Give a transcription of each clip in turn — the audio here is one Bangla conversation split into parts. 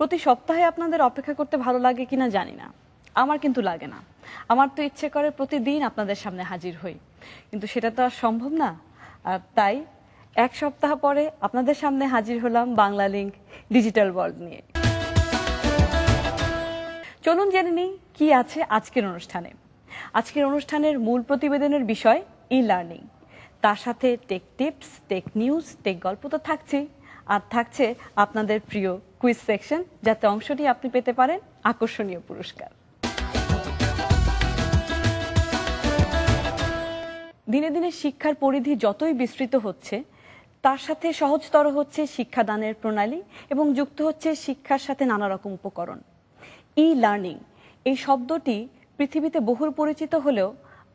প্রতি সপ্তাহে আপনাদের অপেক্ষা করতে ভালো লাগে কিনা জানি না, আমার কিন্তু লাগে না। আমার তো ইচ্ছে করে প্রতিদিন আপনাদের সামনে হাজির হই, কিন্তু সেটা তো আর সম্ভব না। আর তাই এক সপ্তাহ পরে আপনাদের সামনে হাজির হলাম বাংলা লিংক ডিজিটাল ওয়ার্ল্ড নিয়ে। চলুন জেনে নিই কি আছে আজকের অনুষ্ঠানে। আজকের অনুষ্ঠানের মূল প্রতিবেদনের বিষয় ই লার্নিং, তার সাথে tech tips, tech news, tech গল্প তো থাকছেই, আর থাকছে আপনাদের প্রিয় কুইজ সেকশন, যাতে অংশ নিয়ে আপনি পেতে পারেন আকর্ষণীয় পুরস্কার। দিনে দিনে শিক্ষার পরিধি যতই বিস্তৃত হচ্ছে, তার সাথে সহজতর হচ্ছে শিক্ষাদানের প্রণালী এবং যুক্ত হচ্ছে শিক্ষার সাথে নানা রকম উপকরণ। ই লার্নিং এই শব্দটি পৃথিবীতে বহুল পরিচিত হলেও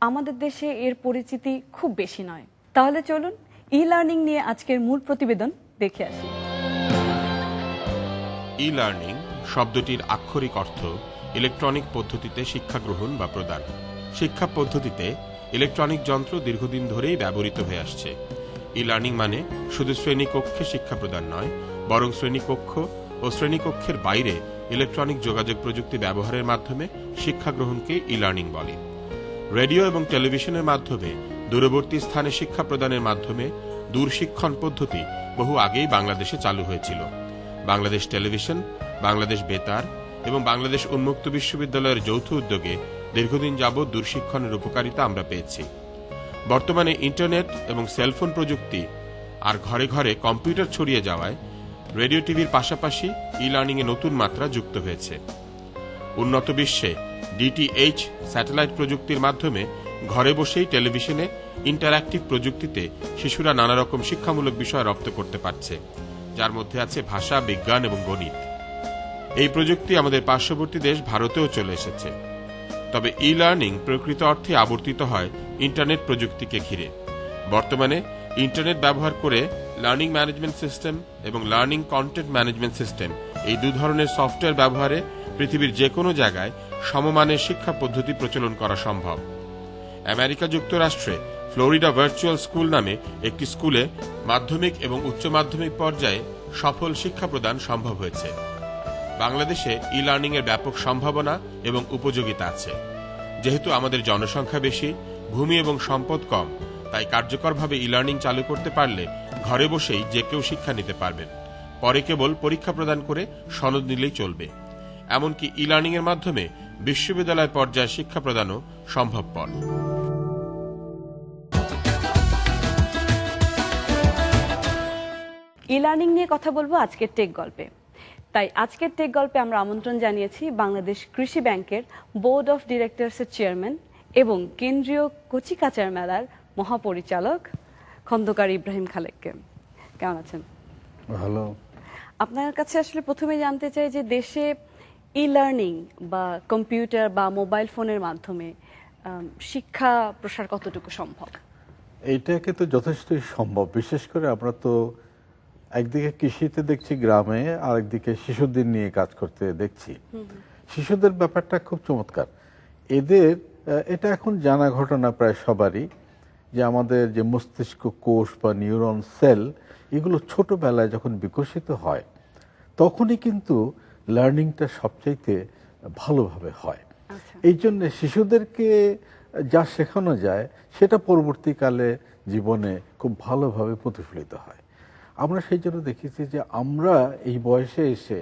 আমাদের দেশে এর পরিচিতি খুব বেশি নয়। তাহলে চলুন ই লার্নিং নিয়ে আজকের মূল প্রতিবেদন দেখে আসি। ই লার্নিং শব্দটির আক্ষরিক অর্থ ইলেকট্রনিক পদ্ধতিতে শিক্ষা গ্রহণ বা প্রদান। শিক্ষা পদ্ধতিতে ইলেকট্রনিক যন্ত্র দীর্ঘদিন ধরেই ব্যবহৃত হয়ে আসছে। ই লার্নিং মানে শুধু শ্রেণীকক্ষে শিক্ষা প্রদান নয়, বরং শ্রেণীকক্ষ ও শ্রেণীকক্ষের বাইরে ইলেকট্রনিক যোগাযোগ প্রযুক্তি ব্যবহারের মাধ্যমে শিক্ষা গ্রহণকে ই লার্নিং বলে। রেডিও এবং টেলিভিশনের মাধ্যমে দূরবর্তী স্থানে শিক্ষা প্রদানের মাধ্যমে দূরশিক্ষণ পদ্ধতি বহু আগেই বাংলাদেশে চালু হয়েছিল। বাংলাদেশ টেলিভিশন, বাংলাদেশ বেতার এবং বাংলাদেশ উন্মুক্ত বিশ্ববিদ্যালয়ের যৌথ উদ্যোগে দীর্ঘদিন যাবৎ দূরশিক্ষণের উপকারিতা আমরা পেয়েছি। বর্তমানে ইন্টারনেট এবং সেলফোন প্রযুক্তি আর ঘরে ঘরে কম্পিউটার ছড়িয়ে যাওয়ায় রেডিও টিভির পাশাপাশি ই লার্নিংয়ে নতুন মাত্রা যুক্ত হয়েছে। উন্নত বিশ্বে ডিটিএইচ স্যাটেলাইট প্রযুক্তির মাধ্যমে ঘরে বসেই টেলিভিশনে ইন্টারঅ্যাক্টিভ প্রযুক্তিতে শিশুরা নানা রকম শিক্ষামূলক বিষয় রপ্ত করতে পারছে, যার মধ্যে আছে ভাষা, বিজ্ঞান এবং গণিত। এই প্রযুক্তি আমাদের পার্শ্ববর্তী দেশ ভারতেও চলে এসেছে। তবে ই লার্নিং প্রকৃত অর্থে আবর্তিত হয় ইন্টারনেট প্রযুক্তিকে ঘিরে। বর্তমানে ইন্টারনেট ব্যবহার করে লার্নিং ম্যানেজমেন্ট সিস্টেম এবং লার্নিং কন্টেন্ট ম্যানেজমেন্ট সিস্টেম এই দু ধরনের সফটওয়্যার ব্যবহারে পৃথিবীর যে কোনো জায়গায় সমমানের শিক্ষা পদ্ধতি প্রচলন করা সম্ভব। আমেরিকা যুক্তরাষ্ট্রে ফ্লোরিডা ভার্চুয়াল স্কুল নামে একটি স্কুলে মাধ্যমিক এবং উচ্চ মাধ্যমিক পর্যায়ে সফল শিক্ষা প্রদান সম্ভব হয়েছে। বাংলাদেশে ই লার্নিং এর ব্যাপক সম্ভাবনা এবং উপযোগিতা আছে। যেহেতু আমাদের জনসংখ্যা বেশি, ভূমি এবং সম্পদ কম, তাই কার্যকরভাবে ই লার্নিং চালু করতে পারলে ঘরে বসেই যে কেউ শিক্ষা নিতে পারবেন। পরে কেবল পরীক্ষা প্রদান করে সনদ নিলেই চলবে। এমনকি ই লার্নিং এর মাধ্যমে বিশ্ববিদ্যালয় পর্যায়ে শিক্ষা প্রদানও সম্ভবপর। ই লার্নিং নিয়ে কথা বলবো আজকের টেক গল্পে। তাই আজকের টেক গল্পে আমরা আমন্ত্রণ জানিয়েছি বাংলাদেশ কৃষি ব্যাংকের বোর্ড অফ ডিরেক্টরসের চেয়ারম্যান এবং কেন্দ্রীয় কচি কাঁচার মেলার মহাপরিচালক খন্দকার ইব্রাহিম খালেককে। কেমন আছেন? ভালো। আপনার কাছে আসলে প্রথমে জানতে চাই যে দেশে ই লার্নিং বা কম্পিউটার বা মোবাইল ফোনের মাধ্যমে শিক্ষা প্রসার কতটুকু সম্ভব? এইটাকে তো যথেষ্টই সম্ভব। বিশেষ করে আমরা তো একদিকে কৃষিতে দেখছি গ্রামে, আর একদিকে শিশুদের নিয়ে কাজ করতে দেখছি। শিশুদের ব্যাপারটা খুব চমৎকার। এদের এটা এখন জানা ঘটনা প্রায় সবারই যে আমাদের যে মস্তিষ্ক কোষ বা নিউরন সেল, এগুলো ছোটবেলায় যখন বিকশিত হয় তখনই কিন্তু লার্নিংটা সবচাইতে ভালোভাবে হয়। এই জন্য শিশুদেরকে যা শেখানো যায় সেটা পরবর্তীকালে জীবনে খুব ভালোভাবে প্রতিফলিত হয়। আমরা সেই জন্য দেখেছি যে আমরা এই বয়সে এসে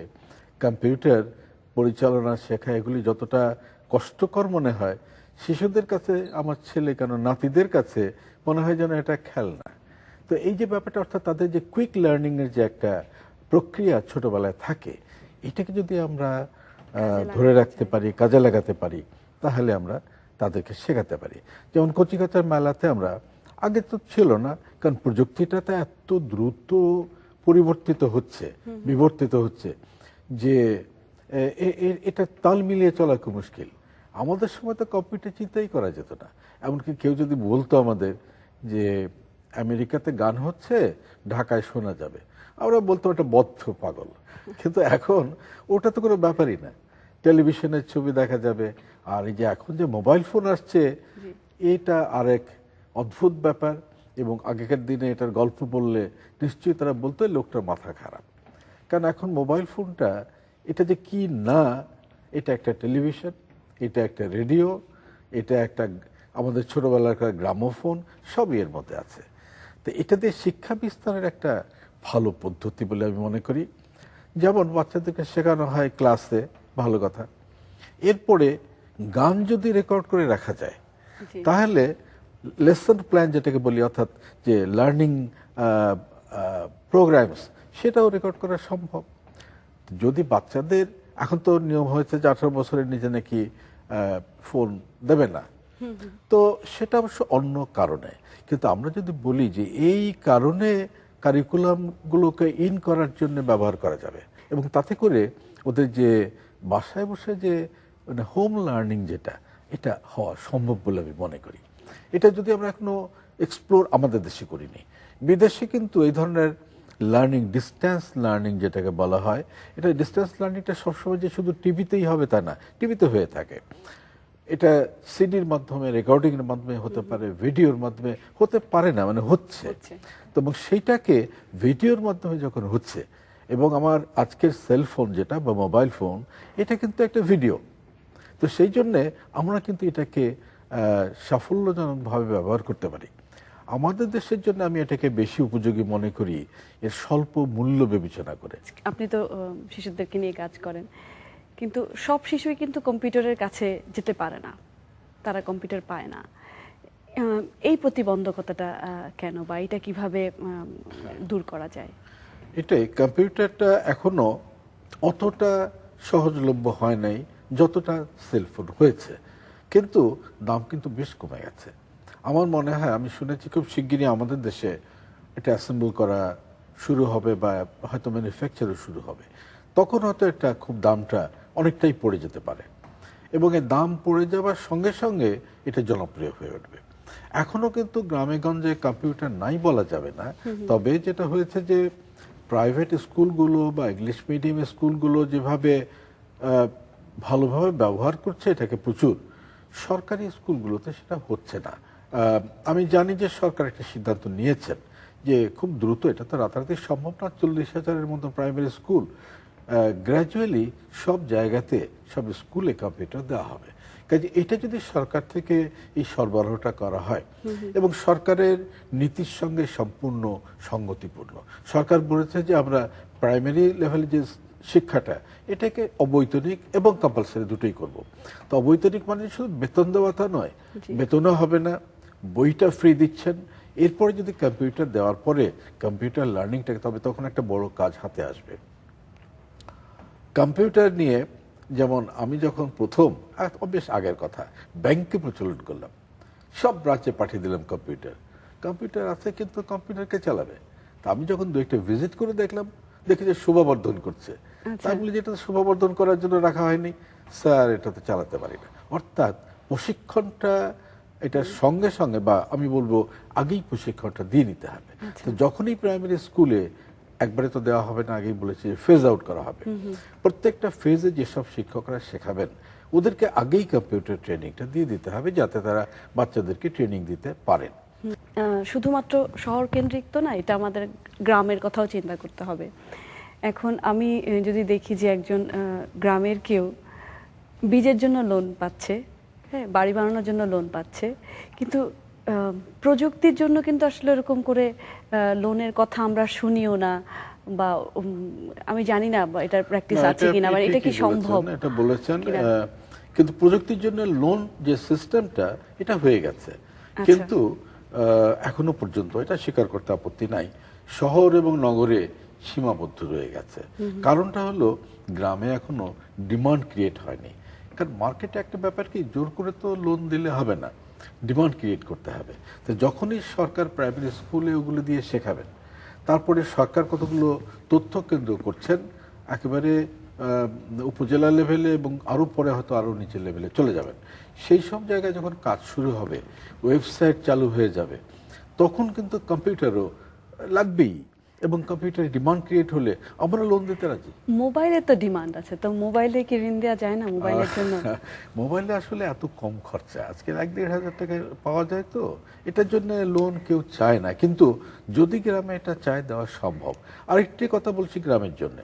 কম্পিউটার পরিচালনা শেখা, এগুলি যতটা কষ্টকর মনে হয়, শিশুদের কাছে, আমার ছেলে কেন নাতিদের কাছে মনে হয় যেন এটা খেলনা। তো এই যে ব্যাপারটা, অর্থাৎ তাদের যে কুইক লার্নিং এর যে একটা প্রক্রিয়া ছোটবেলায় থাকে, এটাকে যদি আমরা ধরে রাখতে পারি, কাজে লাগাতে পারি, তাহলে আমরা তাদেরকে শেখাতে পারি। যেমন কচিকাচার মেলাতে আমরা, আগে তো ছিল না, কারণ প্রযুক্তিটা তো এত দ্রুত পরিবর্তিত হচ্ছে, বিবর্তিত হচ্ছে যে এটা তাল মিলিয়ে চলা খুব মুশকিল। আমাদের সময় তো কম্পিউটার চিন্তাই করা যেত না। এমনকি কেউ যদি বলতো আমাদের যে আমেরিকাতে গান হচ্ছে, ঢাকায় শোনা যাবে, আমরা বলতাম একটা বদ্ধ পাগল। কিন্তু এখন ওটা তো কোনো ব্যাপারই না, টেলিভিশনের ছবি দেখা যাবে। আর এই যে এখন যে মোবাইল ফোন আসছে, এটা আরেক অদ্ভুত ব্যাপার। এবং আগেকার দিনে এটার গল্প বললে নিশ্চয়ই তারা বলতো লোকটার মাথা খারাপ, কারণ এখন মোবাইল ফোনটা এটা যে কি না, এটা একটা টেলিভিশন, এটা একটা রেডিও, এটা একটা আমাদের ছোটবেলাকার গ্রামোফোন, সবই এর মধ্যে আছে। তো এটা দিয়ে শিক্ষা বিস্তারের একটা ভালো পদ্ধতি বলে আমি মনে করি। যেমন বাচ্চাদেরকে শেখানো হয় ক্লাসে, ভালো কথা। এরপরে গান যদি রেকর্ড করে রাখা যায়, জি। তাহলে লেসন প্ল্যান যেটাকে বলি, অর্থাৎ যে লার্নিং প্রোগ্রামস, সেটাও রেকর্ড করা সম্ভব। যদি বাচ্চাদের, এখন তো নিয়ম হয়েছে যে 18 বছরের নিচে নাকি ফোন দেবে না, তো সেটা অবশ্য অন্য কারণে। কিন্তু আমরা যদি বলি যে এই কারণে কারিকুলামগুলোকে ইন করার জন্য ব্যবহার করা যাবে, এবং তাতে করে ওদের যে বাসায় বসে যে মানে হোম লার্নিং যেটা, এটা হওয়া সম্ভব বলে আমি মনে করি। এটা যদি আমরা এখনো এক্সপ্লোর আমাদের দেশে করিনি, বিদেশে কিন্তু এই ধরনের লার্নিং, ডিস্টেন্স লার্নিং যেটাকে বলা হয়, এটা ডিস্টেন্স লার্নিংটা সবসময় যে শুধু টিভিতেই হবে তা না, টিভিতে হয়ে থাকে, এটা সিডির মাধ্যমে, রেকর্ডিং এর মাধ্যমে হতে পারে, ভিডিওর মাধ্যমে হতে পারে না, মানে হচ্ছে। তো এবং সেইটাকে ভিডিওর মাধ্যমে যখন হচ্ছে, এবং আমার আজকের সেলফোন যেটা বা মোবাইল ফোন, এটা কিন্তু একটা ভিডিও। তো সেই জন্যে আমরা কিন্তু এটাকে সাফল্যজনকভাবে ব্যবহার করতে পারি। আমাদের দেশের জন্য আমি এটাকে বেশি উপযোগী মনে করি এর স্বল্প মূল্য বিবেচনা করে। আপনি তো শিশুদেরকে নিয়ে কাজ করেন, কিন্তু সব শিশুই কিন্তু কম্পিউটারের কাছে যেতে পারে না, তারা কম্পিউটার পায় না। এই প্রতিবন্ধকতাটা কেন, বা এটা কিভাবে দূর করা যায়? এটাই, কম্পিউটারটা এখনো অতটা সহজলভ্য হয় নাই যতটা সেলফোন হয়েছে, কিন্তু দাম কিন্তু বেশ কমে গেছে। আমার মনে হয়, আমি শুনেছি খুব শিগগিরই আমাদের দেশে এটা অ্যাসেম্বল করা শুরু হবে, বা হয়তো ম্যানুফ্যাকচারও শুরু হবে। তখন হয়তো এটা খুব দামটা অনেকটাই পড়ে যেতে পারে, এবং এই দাম পড়ে যাওয়ার সঙ্গে সঙ্গে এটা জনপ্রিয় হয়ে উঠবে। এখনো কিন্তু গ্রামে গঞ্জে কম্পিউটার নাই বলা যাবে না, তবে যেটা হয়েছে যে প্রাইভেট স্কুলগুলো বা ইংলিশ মিডিয়াম স্কুলগুলো যেভাবে ভালোভাবে ব্যবহার করছে এটাকে প্রচুর, সরকারি স্কুলগুলোতে সেটা হচ্ছে না। আমি জানি যে সরকার একটা সিদ্ধান্ত নিয়েছেন যে খুব দ্রুত, এটা তো রাতারাতি সম্ভব না, 40,000-এর মতো প্রাইমারি স্কুল, গ্র্যাজুয়ালি সব জায়গাতে, সব স্কুলে কম্পিউটার দেওয়া হবে। কাজে এটা যদি সরকার থেকে এই সরবরাহটা করা হয়, এবং সরকারের নীতির সঙ্গে সম্পূর্ণ সঙ্গতিপূর্ণ। সরকার বলেছে যে আমরা প্রাইমারি লেভেলে যে শিক্ষাটা, এটাকে অবৈতনিক এবং কম্পালসারি দুটোই করব। তো অবৈতনিক মানে শুধু বেতন দেওয়া তা নয়, বেতনও হবে না, বইটা ফ্রি দিচ্ছেন। এরপরে যদি কম্পিউটার দেওয়ার পরে কম্পিউটার লার্নিংটাকে, তবে তখন একটা বড় কাজ হাতে আসবে। কম্পিউটার নিয়ে, যেমন আমি যখন প্রথম, বেশ আগের কথা, ব্যাংকে প্রচলন করলাম, সব ব্রাঞ্চে পাঠিয়ে দিলাম কম্পিউটার। কম্পিউটার আছে, কিন্তু কম্পিউটারকে চালাবে। তা আমি যখন দু একটা ভিজিট করে দেখলাম, দেখি যে শোভাবর্ধন করছে। তাই বলি যে এটা তো শোভাবর্ধন করার জন্য রাখা হয়নি স্যার, এটা তো চালাতে পারি না। অর্থাৎ প্রশিক্ষণটা এটার সঙ্গে সঙ্গে, বা আমি বলবো আগেই প্রশিক্ষণটা দিয়ে নিতে হবে। তো যখনই প্রাইমারি স্কুলে, একবারে তো দেওয়া হবে না, আগেই বলেছি ফেজ আউট করা হবে। প্রত্যেকটা ফেজে যেসব শিক্ষকরা শেখাবেন, ওদেরকে আগেই কম্পিউটার ট্রেনিংটা দিয়ে দিতে হবে, যাতে তারা বাচ্চাদেরকে ট্রেনিং দিতে পারেন। শুধুমাত্র শহর কেন্দ্রিক তো না, এটা আমাদের গ্রামের কথাও চিন্তা করতে হবে। এখন আমি যদি দেখি যে একজন গ্রামের কেউ বীজের জন্য লোন পাচ্ছে, হ্যাঁ, বাড়ি বানানোর জন্য লোন পাচ্ছে, কিন্তু প্রযুক্তির জন্য কিন্তু আসলে এরকম করে লোনের কথা আমরা শুনিও না, বা আমি জানি না এটার প্র্যাকটিস আছে কিনা, বা এটা কি সম্ভব? এটা বলেছেন, কিন্তু প্রযুক্তির জন্য লোন যে সিস্টেমটা, এটা হয়ে গেছে, কিন্তু এখনো পর্যন্ত এটা স্বীকার করতে আপত্তি নাই, শহর এবং নগরে সীমাবদ্ধ রয়ে গেছে। কারণটা হলো, গ্রামে এখনো ডিমান্ড ক্রিয়েট হয়নি। কারণ মার্কেটে একটা ব্যাপার কি, জোর করে তো লোন দিলে হবে না, ডিমান্ড ক্রিয়েট করতে হবে। তো যখনই সরকার প্রাইমারি স্কুলে ওগুলো দিয়ে শেখাবেন, তারপরে সরকার কতগুলো তথ্য কেন্দ্র করছেন একেবারে উপজেলা লেভেলে, এবং আরও পরে হয়তো আরও নিচের লেভেলে চলে যাবেন। সেই সব জায়গায় যখন কাজ শুরু হবে, ওয়েবসাইট চালু হয়ে যাবে, তখন কিন্তু কম্পিউটারও লাগবেই, এবং কম্পিউটারে ডিমান্ড ক্রিয়েট হলে আমরা লোন দিতে রাজি। মোবাইলে তো ডিমান্ড আছে, তো মোবাইলে কি ঋণ দেওয়া যায় না মোবাইলের জন্য? মোবাইলে আসলে এত কম খরচা, আজকে 1-1.5 টাকা পাওয়া যায়, তো এটার জন্য লোন কেউ চায় না, কিন্তু যদি গ্রামে এটা চায়, দেওয়া সম্ভব। আরেকটি কথা বলছি গ্রামের জন্য,